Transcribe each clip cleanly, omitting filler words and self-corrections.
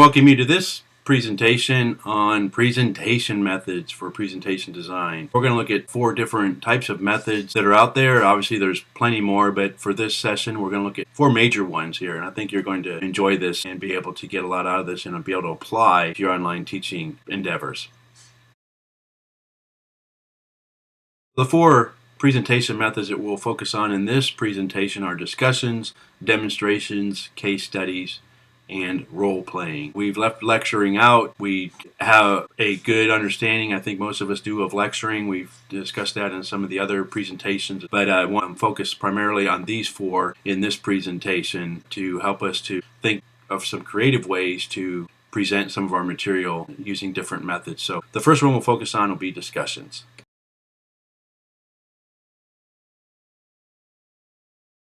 Welcome you to this presentation on presentation methods for presentation design. We're going to look at 4 different types of methods that are out there. Obviously there's plenty more, but for this session we're going to look at 4 major ones here, and I think you're going to enjoy this and be able to get a lot out of this and be able to apply to your online teaching endeavors. The 4 presentation methods that we'll focus on in this presentation are discussions, demonstrations, case studies, and role-playing. We've left lecturing out. We have a good understanding, I think most of us do, of lecturing. We've discussed that in some of the other presentations, but I want to focus primarily on these 4 in this presentation to help us to think of some creative ways to present some of our material using different methods. So the first one we'll focus on will be discussions.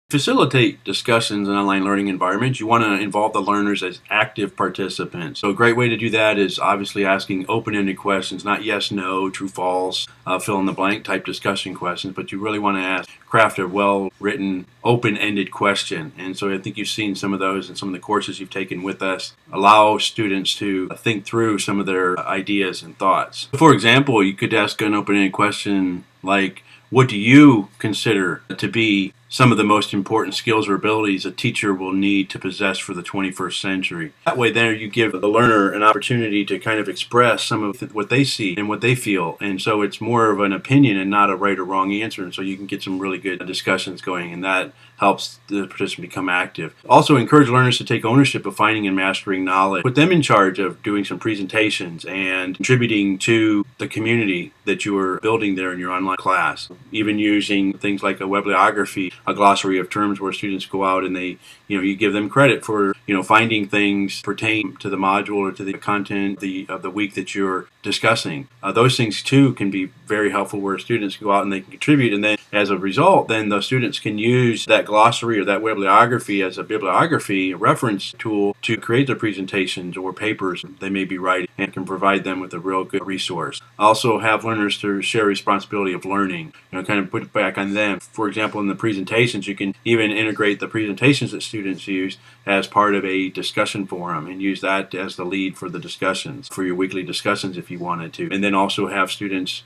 Facilitate discussions in online learning environments, you want to involve the learners as active participants. So a great way to do that is obviously asking open-ended questions, not yes, no, true, false, fill in the blank type discussion questions, but you really want to craft a well-written, open-ended question. And so I think you've seen some of those in some of the courses you've taken with us. Allow students to think through some of their ideas and thoughts. For example, you could ask an open-ended question like, what do you consider to be some of the most important skills or abilities a teacher will need to possess for the 21st century? That way there you give the learner an opportunity to kind of express some of what they see and what they feel, and so it's more of an opinion and not a right or wrong answer, and so you can get some really good discussions going, and that helps the participant become active. Also encourage learners to take ownership of finding and mastering knowledge. Put them in charge of doing some presentations and contributing to the community that you are building there in your online class. Even using things like a bibliography, a glossary of terms where students go out and they, you give them credit for, finding things pertain to the module or to the content of the week that you're discussing. Those things too can be very helpful where students go out and they can contribute, and then as a result, then the students can use that glossary or that bibliography as a bibliography reference tool to create their presentations or papers they may be writing, and can provide them with a real good resource. Also have learners to share responsibility of learning, kind of put it back on them. For example, in the presentations, you can even integrate the presentations that students use as part of a discussion forum and use that as the lead for the discussions, for your weekly discussions if you wanted to. And then also have students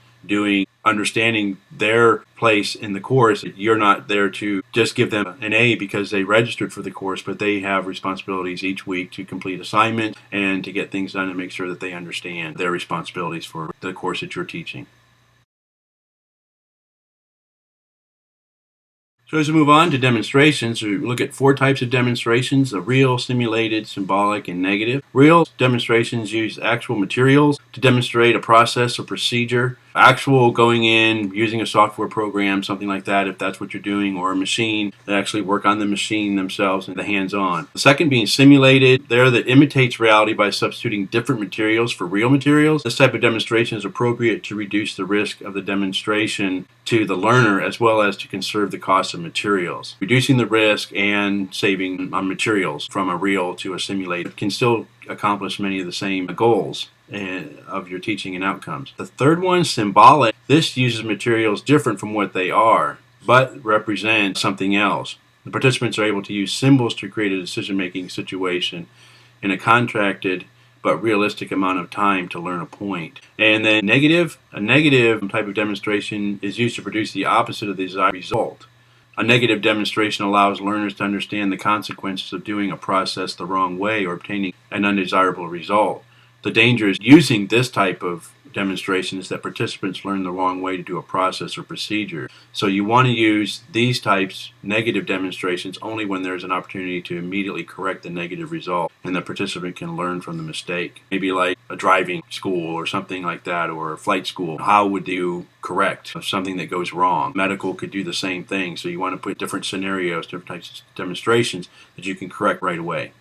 understanding their place in the course. You're not there to just give them an A because they registered for the course, but they have responsibilities each week to complete assignments and to get things done and make sure that they understand their responsibilities for the course that you're teaching. So as we move on to demonstrations, we look at 4 types of demonstrations: the real, simulated, symbolic, and negative. Real demonstrations use actual materials to demonstrate a process or procedure. Actual going in, using a software program, something like that if that's what you're doing, or a machine, that actually work on the machine themselves and the hands-on. The second being simulated, there that imitates reality by substituting different materials for real materials. This type of demonstration is appropriate to reduce the risk of the demonstration to the learner as well as to conserve the cost of materials. Reducing the risk and saving on materials from a real to a simulated can still accomplish many of the same goals of your teaching and outcomes. The third one, symbolic. This uses materials different from what they are, but represent something else. The participants are able to use symbols to create a decision-making situation in a contracted but realistic amount of time to learn a point. And then negative. A negative type of demonstration is used to produce the opposite of the desired result. A negative demonstration allows learners to understand the consequences of doing a process the wrong way or obtaining an undesirable result. The danger is using this type of demonstration is that participants learn the wrong way to do a process or procedure. So you want to use these types, negative demonstrations, only when there's an opportunity to immediately correct the negative result and the participant can learn from the mistake. Maybe like a driving school or something like that, or a flight school. How would you correct something that goes wrong? Medical could do the same thing. So you want to put different scenarios, different types of demonstrations that you can correct right away.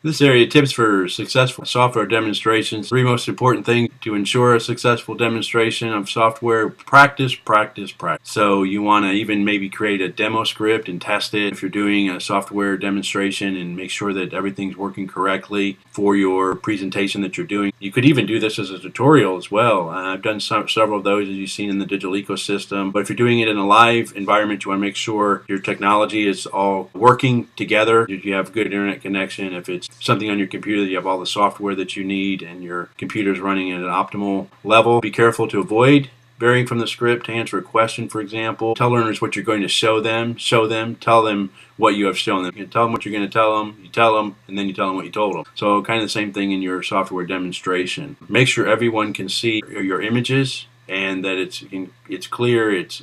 This area, tips for successful software demonstrations. Three most important things to ensure a successful demonstration of software: practice, practice, practice. So you want to even maybe create a demo script and test it if you're doing a software demonstration, and make sure that everything's working correctly for your presentation that you're doing. You could even do this as a tutorial as well. I've done several of those, as you've seen in the digital ecosystem. But if you're doing it in a live environment, you want to make sure your technology is all working together. You have good internet connection. If it's something on your computer that you have all the software that you need and your computer's running at an optimal level. Be careful to avoid varying from the script to answer a question, for example. Tell learners what you're going to show them, tell them what you have shown them. You tell them what you're going to tell them, you tell them, and then you tell them what you told them. So kind of the same thing in your software demonstration. Make sure everyone can see your images and that it's clear, it's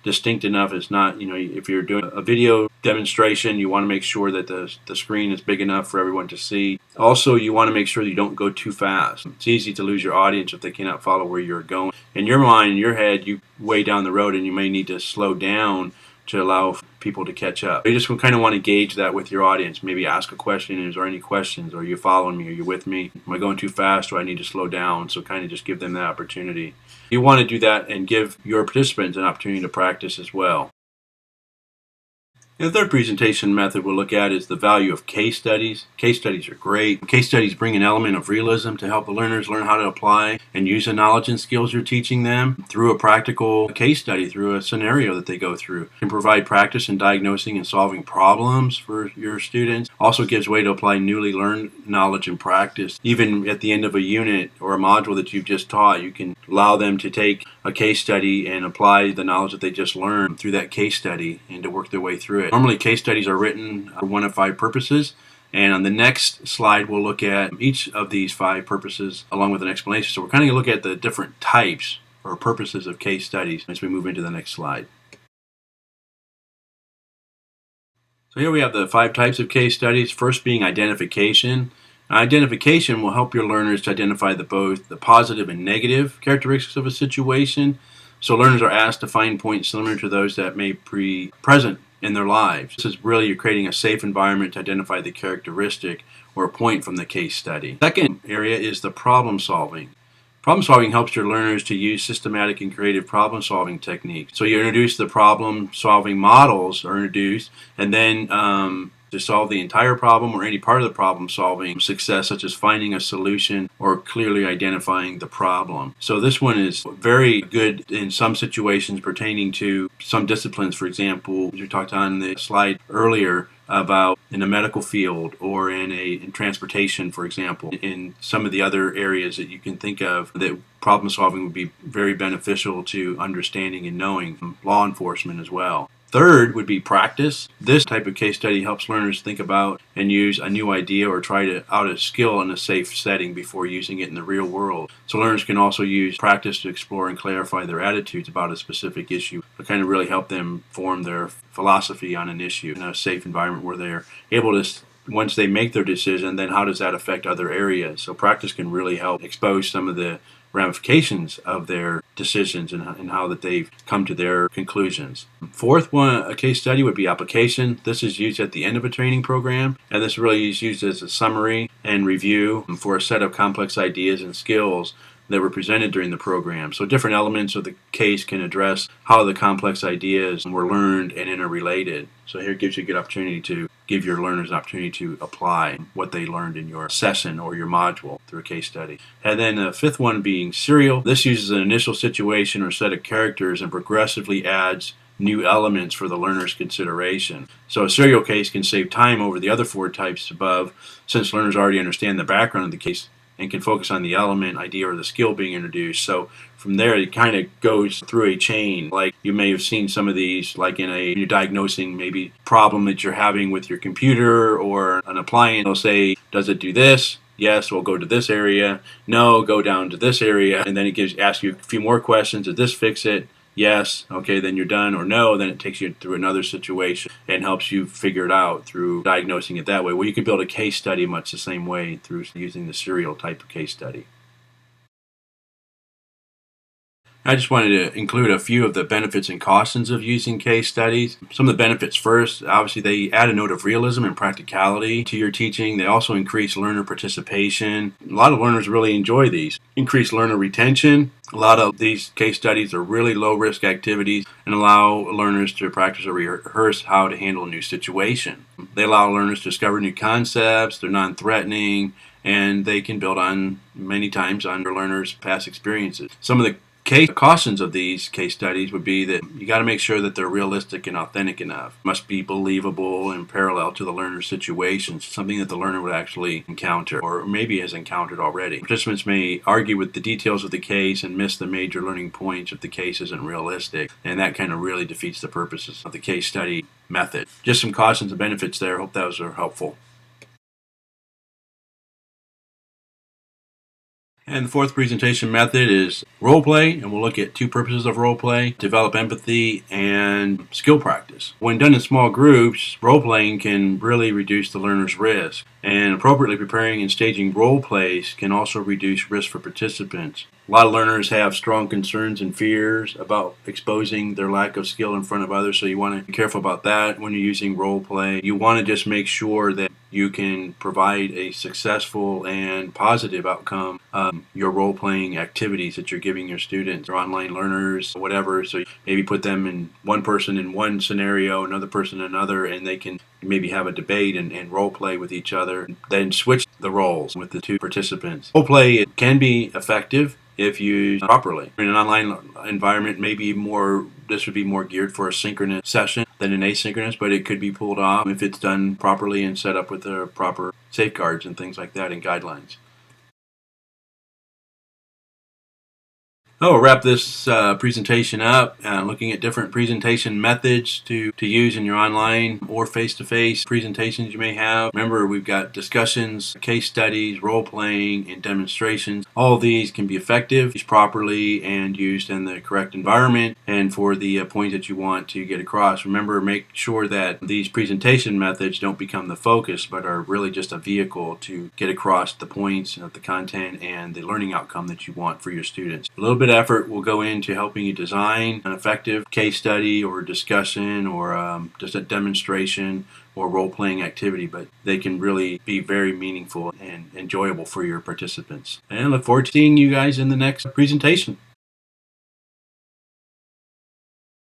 distinct enough. It's not, if you're doing a video demonstration, you want to make sure that the screen is big enough for everyone to see. Also, you want to make sure that you don't go too fast. It's easy to lose your audience if they cannot follow where you're going. In your mind, in your head, you way down the road, and you may need to slow down to allow people to catch up. You just kind of want to gauge that with your audience. Maybe ask a question: is there any questions? Are you following me? Are you with me? Am I going too fast? Do I need to slow down? So kind of just give them that opportunity. You want to do that and give your participants an opportunity to practice as well. The third presentation method we'll look at is the value of case studies. Case studies are great. Case studies bring an element of realism to help the learners learn how to apply and use the knowledge and skills you're teaching them through a practical case study, through a scenario that they go through. It can provide practice in diagnosing and solving problems for your students. Also gives way to apply newly learned knowledge and practice. Even at the end of a unit or a module that you've just taught, you can allow them to take a case study and apply the knowledge that they just learned through that case study and to work their way through it. Normally, case studies are written for one of 5 purposes, and on the next slide, we'll look at each of these 5 purposes along with an explanation. So we're kind of going to look at the different types or purposes of case studies as we move into the next slide. So here we have the 5 types of case studies. First being identification. Identification will help your learners to identify both the positive and negative characteristics of a situation. So learners are asked to find points similar to those that may be present in their lives. This is really, you're creating a safe environment to identify the characteristic or point from the case study. Second area is the problem solving. Problem solving helps your learners to use systematic and creative problem solving techniques. So you introduce the problem solving models are introduced, and then to solve the entire problem or any part of the problem solving success, such as finding a solution or clearly identifying the problem. So this one is very good in some situations pertaining to some disciplines. For example, as we talked on the slide earlier about in the medical field or in transportation, for example, in some of the other areas that you can think of, that problem solving would be very beneficial to understanding and knowing. Law enforcement as well. Third would be practice. This type of case study helps learners think about and use a new idea or try out a skill in a safe setting before using it in the real world. So learners can also use practice to explore and clarify their attitudes about a specific issue to kind of really help them form their philosophy on an issue in a safe environment where they're able to, once they make their decision, then how does that affect other areas? So practice can really help expose some of the ramifications of their decisions and how that they've come to their conclusions. Fourth one, a case study would be application. This is used at the end of a training program, and this really is used as a summary and review for a set of complex ideas and skills that were presented during the program. So different elements of the case can address how the complex ideas were learned and interrelated. So here it gives you a good opportunity to give your learners an opportunity to apply what they learned in your session or your module through a case study. And then the fifth one being serial. This uses an initial situation or set of characters and progressively adds new elements for the learner's consideration. So a serial case can save time over the other 4 types above, since learners already understand the background of the case and can focus on the element, idea, or the skill being introduced. So from there, it kind of goes through a chain. Like you may have seen some of these, like you're diagnosing maybe problem that you're having with your computer or an appliance. They'll say, does it do this? Yes, we'll go to this area. No, go down to this area. And then it asks you a few more questions. Did this fix it? Yes, okay, then you're done. Or no, then it takes you through another situation and helps you figure it out through diagnosing it that way. Well, you could build a case study much the same way through using the serial type of case study. I just wanted to include a few of the benefits and cautions of using case studies. Some of the benefits first, obviously they add a note of realism and practicality to your teaching. They also increase learner participation. A lot of learners really enjoy these. Increase learner retention. A lot of these case studies are really low risk activities and allow learners to practice or rehearse how to handle a new situation. They allow learners to discover new concepts, they're non-threatening, and they can build on many times on their learners' past experiences. Some of the cautions of these case studies would be that you got to make sure that they're realistic and authentic enough. Must be believable and parallel to the learner's situations, something that the learner would actually encounter or maybe has encountered already. Participants may argue with the details of the case and miss the major learning points if the case isn't realistic, and that kind of really defeats the purposes of the case study method. Just some cautions and benefits there. Hope those are helpful. And the fourth presentation method is role play, and we'll look at two purposes of role play: develop empathy and skill practice. When done in small groups, role playing can really reduce the learner's risk, and appropriately preparing and staging role plays can also reduce risk for participants. A lot of learners have strong concerns and fears about exposing their lack of skill in front of others, so you want to be careful about that when you're using role play. You want to just make sure that you can provide a successful and positive outcome your role-playing activities that you're giving your students or online learners, whatever. So maybe put them in one person in one scenario, another person in another, and they can maybe have a debate and role-play with each other. Then switch the roles with the two participants. Role-play can be effective if used properly. In an online environment, this would be more geared for a synchronous session than an asynchronous, but it could be pulled off if it's done properly and set up with the proper safeguards and things like that and guidelines. We'll wrap this presentation up, looking at different presentation methods to use in your online or face-to-face presentations you may have. Remember, we've got discussions, case studies, role-playing, and demonstrations. All of these can be effective, used properly, and used in the correct environment and for the point that you want to get across. Remember, make sure that these presentation methods don't become the focus, but are really just a vehicle to get across the points of the content and the learning outcome that you want for your students. A little bit of effort will go into helping you design an effective case study or discussion or just a demonstration or role-playing activity, but they can really be very meaningful and enjoyable for your participants. And I look forward to seeing you guys in the next presentation.